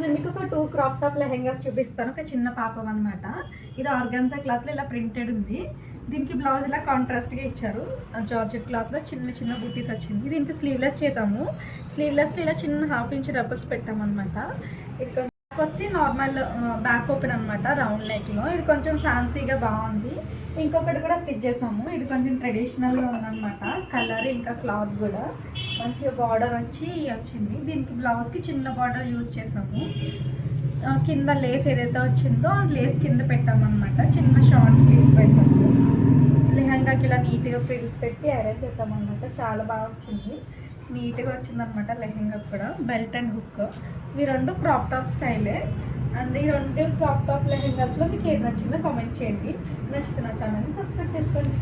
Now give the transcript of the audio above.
నేను మీకు ఒక 2 క్రాప్ టాప్ లెహెంగాస్ చూపిస్తాను. ఒక చిన్న పాపం అనమాట. ఇది ఆర్గాన్జా క్లాత్లో ఇలా ప్రింటెడ్ ఉంది. దీనికి బ్లౌజ్ ఇలా కాంట్రాస్ట్గా ఇచ్చారు. జార్జెట్ క్లాత్లో చిన్న చిన్న బూటీస్ వచ్చింది. దీనికి స్లీవ్లెస్ చేసాము. స్లీవ్లెస్లో ఇలా చిన్న 1/2 ఇంచ్ రబ్బర్స్ పెట్టామన్నమాట. ఇది వచ్చి నార్మల్ బ్యాక్ ఓపెన్ అనమాట, రౌండ్ నెక్లో. ఇది కొంచెం ఫ్యాన్సీగా బాగుంది. ఇంకొకటి కూడా స్టిచ్ చేసాము. ఇది కొంచెం ట్రెడిషనల్గా ఉందన్నమాట. కలర్ ఇంకా క్లాత్ కూడా మంచిగా బార్డర్ వచ్చింది. దీనికి బ్లౌజ్కి చిన్న బార్డర్ యూజ్ చేసాము. కింద లేస్ ఏదైతే వచ్చిందో ఆ లేస్ కింద పెట్టామన్నమాట. చిన్న షార్ట్ స్లీవ్స్ పెట్టాము. లెహంగాకి ఇలా నీట్గా ఫ్రిల్స్ పెట్టి అరేంజ్ చేసామన్నమాట. చాలా బాగా వచ్చింది, నీట్గా వచ్చిందనమాట. లెహంగా కూడా బెల్ట్ అండ్ హుక్. ఇవి 2 క్రాప్ టాప్ స్టైలే. అండ్ ఈ 2 క్రాప్ టాప్ లెహంగాస్లో మీకు ఏది నచ్చిందో కామెంట్ చేయండి. నచ్చితే నా ఛానల్ని సబ్స్క్రైబ్ చేసుకోండి.